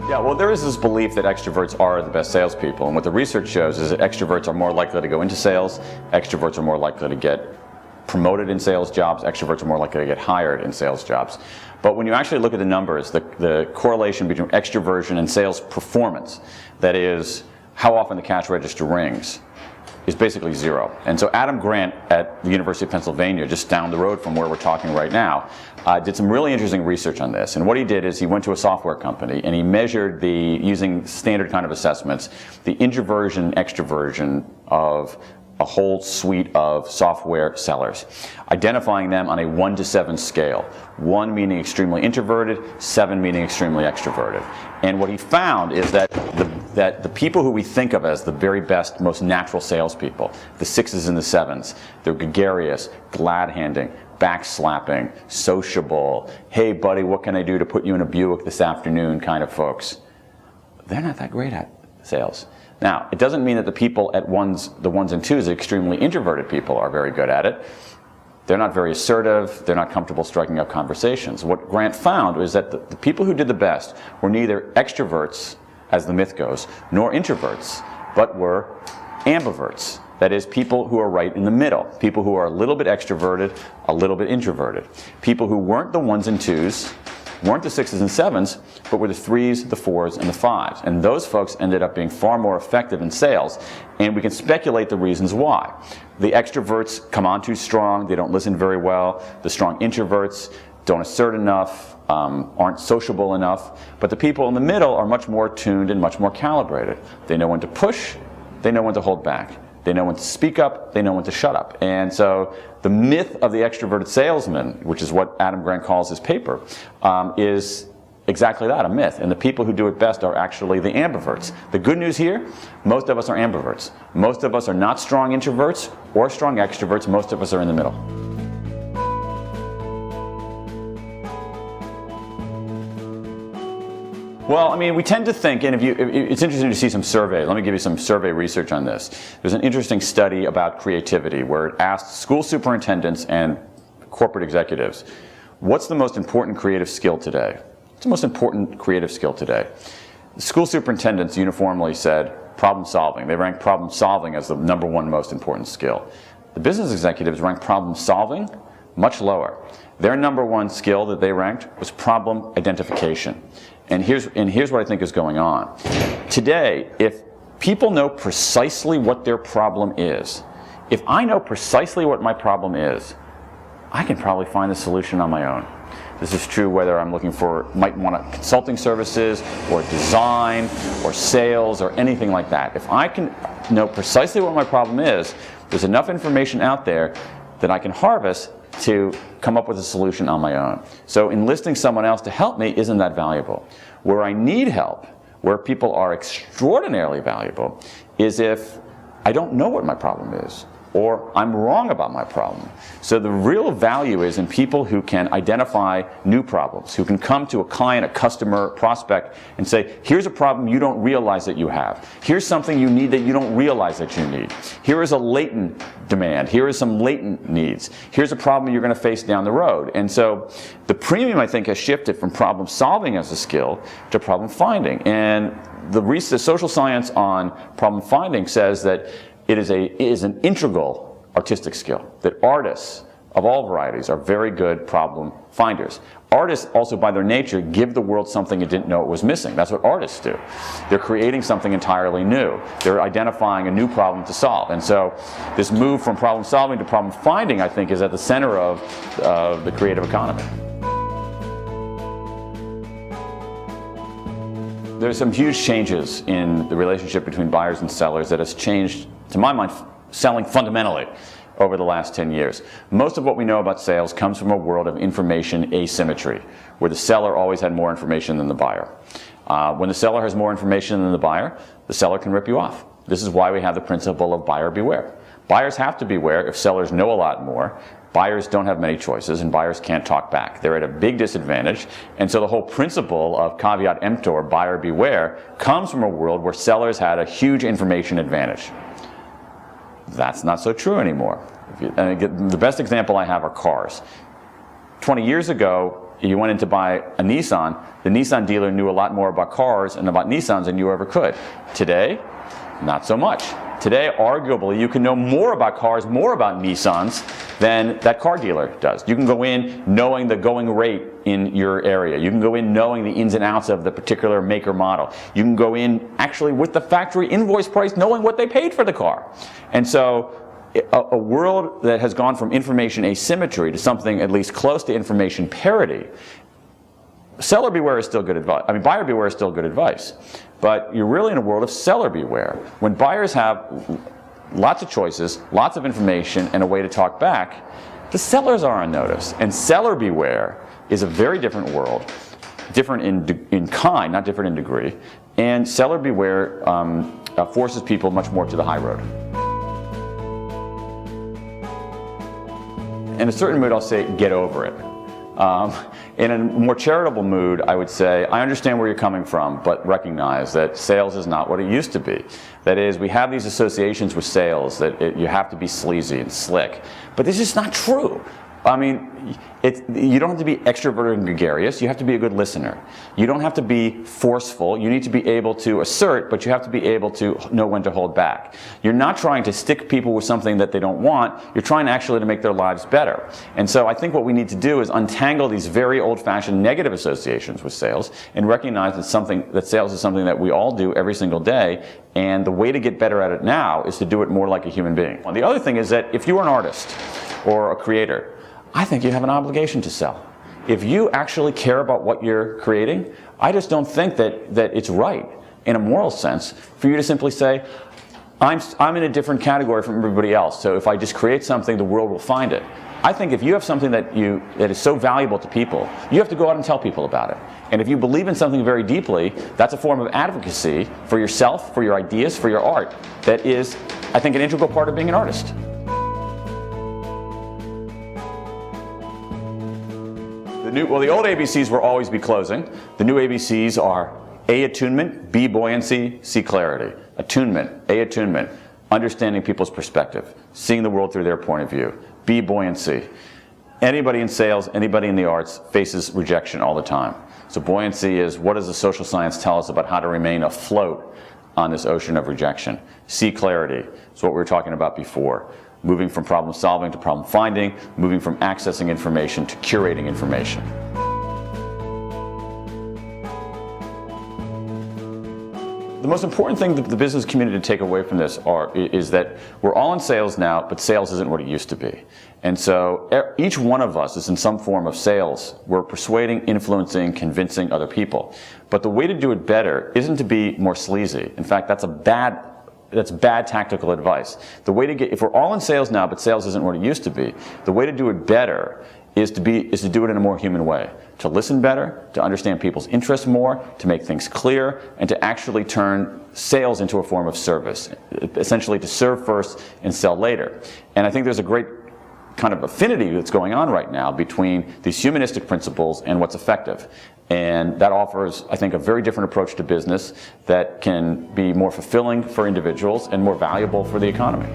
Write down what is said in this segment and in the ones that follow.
Yeah, well, there is this belief that extroverts are the best salespeople, and what the research shows is that extroverts are more likely to go into sales, extroverts are more likely to get promoted in sales jobs, extroverts are more likely to get hired in sales jobs. But when you actually look at the numbers, the correlation between extroversion and sales performance, that is, how often the cash register rings, is basically zero. And so Adam Grant at the University of Pennsylvania, just down the road from where we're talking right now, did some really interesting research on this. And what he did is he went to a software company and he measured using standard kind of assessments, the introversion and extroversion of a whole suite of software sellers, identifying them on a 1 to 7 scale. 1 meaning extremely introverted, 7 meaning extremely extroverted. And what he found is that the people who we think of as the very best, most natural salespeople, the 6s and the 7s, they're gregarious, glad-handing, backslapping, sociable, hey buddy, what can I do to put you in a Buick this afternoon kind of folks, they're not that great at sales. Now, it doesn't mean that the people at the 1s and 2s, extremely introverted people, are very good at it. They're not very assertive, they're not comfortable striking up conversations. What Grant found was that the people who did the best were neither extroverts, as the myth goes, nor introverts, but were ambiverts. That is, people who are right in the middle. People who are a little bit extroverted, a little bit introverted. People who weren't the 1s and 2s, weren't the 6s and 7s, but were the 3s, the 4s, and the 5s. And those folks ended up being far more effective in sales, and we can speculate the reasons why. The extroverts come on too strong, they don't listen very well. The strong introverts don't assert enough, aren't sociable enough. But the people in the middle are much more tuned and much more calibrated. They know when to push, they know when to hold back. They know when to speak up, they know when to shut up. And so the myth of the extroverted salesman, which is what Adam Grant calls his paper, is exactly that, a myth. And the people who do it best are actually the ambiverts. The good news here, most of us are ambiverts. Most of us are not strong introverts or strong extroverts. Most of us are in the middle. Well, I mean, we tend to think, and it's interesting to see some surveys. Let me give you some survey research on this. There's an interesting study about creativity where it asked school superintendents and corporate executives, what's the most important creative skill today? What's the most important creative skill today? The school superintendents uniformly said problem solving. They ranked problem solving as the #1 most important skill. The business executives ranked problem solving much lower. Their #1 skill that they ranked was problem identification. And here's what I think is going on. Today, if people know precisely what their problem is, if I know precisely what my problem is, I can probably find the solution on my own. This is true whether I'm might want consulting services or design or sales or anything like that. If I can know precisely what my problem is, there's enough information out there that I can harvest to come up with a solution on my own. So enlisting someone else to help me isn't that valuable. Where I need help, where people are extraordinarily valuable, is if I don't know what my problem is, or I'm wrong about my problem. So the real value is in people who can identify new problems, who can come to a client, a customer, prospect, and say, here's a problem you don't realize that you have. Here's something you need that you don't realize that you need. Here is a latent demand. Here is some latent needs. Here's a problem you're going to face down the road. And so the premium, I think, has shifted from problem solving as a skill to problem finding. And the social science on problem finding says that it is an integral artistic skill, that artists of all varieties are very good problem finders. Artists also, by their nature, give the world something it didn't know it was missing. That's what artists do. They're creating something entirely new. They're identifying a new problem to solve. And so this move from problem solving to problem finding, I think, is at the center of the creative economy. There's some huge changes in the relationship between buyers and sellers that has changed, to my mind, selling fundamentally over the last 10 years. Most of what we know about sales comes from a world of information asymmetry, where the seller always had more information than the buyer. When the seller has more information than the seller can rip you off. This is why we have the principle of buyer beware. Buyers have to beware if sellers know a lot more. Buyers don't have many choices, and buyers can't talk back. They're at a big disadvantage, and so the whole principle of caveat emptor, buyer beware, comes from a world where sellers had a huge information advantage. That's not so true anymore. The best example I have are cars. 20 years ago, you went in to buy a Nissan, the Nissan dealer knew a lot more about cars and about Nissans than you ever could. Today, not so much. Today, arguably, you can know more about cars, more about Nissans than that car dealer does. You can go in knowing the going rate in your area. You can go in knowing the ins and outs of the particular make or model. You can go in actually with the factory invoice price knowing what they paid for the car. And so a world that has gone from information asymmetry to something at least close to information parity, seller beware is still good advice. I mean, buyer beware is still good advice. But you're really in a world of seller beware. When buyers have lots of choices, lots of information, and a way to talk back, the sellers are on notice. And seller beware is a very different world, different in kind, not different in degree. And seller beware forces people much more to the high road. In a certain mood, I'll say, get over it. In a more charitable mood, I would say, I understand where you're coming from, but recognize that sales is not what it used to be. That is, we have these associations with sales that you have to be sleazy and slick, but this is not true. I mean, you don't have to be extroverted and gregarious. You have to be a good listener. You don't have to be forceful. You need to be able to assert, but you have to be able to know when to hold back. You're not trying to stick people with something that they don't want. You're trying actually to make their lives better. And so I think what we need to do is untangle these very old-fashioned negative associations with sales and recognize that sales is something that we all do every single day. And the way to get better at it now is to do it more like a human being. The other thing is that if you're an artist or a creator, I think you have an obligation to sell. If you actually care about what you're creating, I just don't think that it's right, in a moral sense, for you to simply say, I'm in a different category from everybody else, so if I just create something, the world will find it. I think if you have something that is so valuable to people, you have to go out and tell people about it. And if you believe in something very deeply, that's a form of advocacy for yourself, for your ideas, for your art, that is, I think, an integral part of being an artist. The old ABCs will always be closing. The new ABCs are A, attunement, B, buoyancy, C, clarity. Attunement, A, attunement, understanding people's perspective, seeing the world through their point of view. B, buoyancy. Anybody in sales, anybody in the arts faces rejection all the time. So buoyancy is, what does the social science tell us about how to remain afloat on this ocean of rejection? C, clarity. It's what we were talking about before. Moving from problem solving to problem finding, moving from accessing information to curating information. The most important thing that the business community to take away from this is that we're all in sales now, but sales isn't what it used to be. And so each one of us is in some form of sales. We're persuading, influencing, convincing other people. But the way to do it better isn't to be more sleazy. In fact, that's bad tactical advice. The way to if we're all in sales now, but sales isn't what it used to be, the way to do it better is to do it in a more human way. To listen better, to understand people's interests more, to make things clear, and to actually turn sales into a form of service. Essentially to serve first and sell later. And I think there's a great kind of affinity that's going on right now between these humanistic principles and what's effective. And that offers, I think, a very different approach to business that can be more fulfilling for individuals and more valuable for the economy.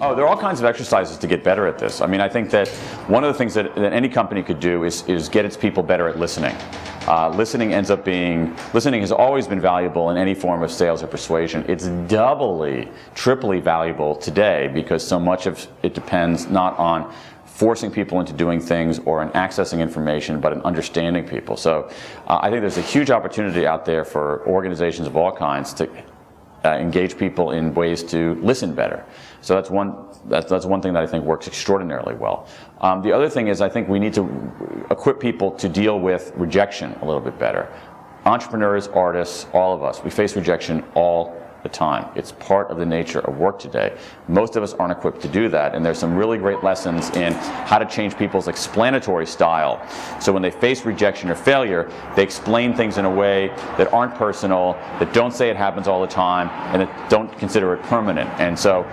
Oh, there are all kinds of exercises to get better at this. I mean, I think that one of the things that any company could do is get its people better at listening. Listening has always been valuable in any form of sales or persuasion. It's doubly, triply valuable today because so much of it depends not on forcing people into doing things or in accessing information, but in understanding people. So I think there's a huge opportunity out there for organizations of all kinds to engage people in ways to listen better. So that's one thing that I think works extraordinarily well. The other thing is I think we need to equip people to deal with rejection a little bit better. Entrepreneurs, artists, all of us, we face rejection all the time. It's part of the nature of work today. Most of us aren't equipped to do that, and there's some really great lessons in how to change people's explanatory style. So when they face rejection or failure, they explain things in a way that aren't personal, that don't say it happens all the time, and that don't consider it permanent. And so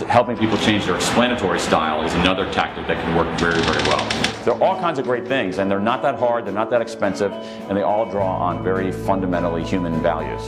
helping people change their explanatory style is another tactic that can work very, very well. There are all kinds of great things, and they're not that hard, they're not that expensive, and they all draw on very fundamentally human values.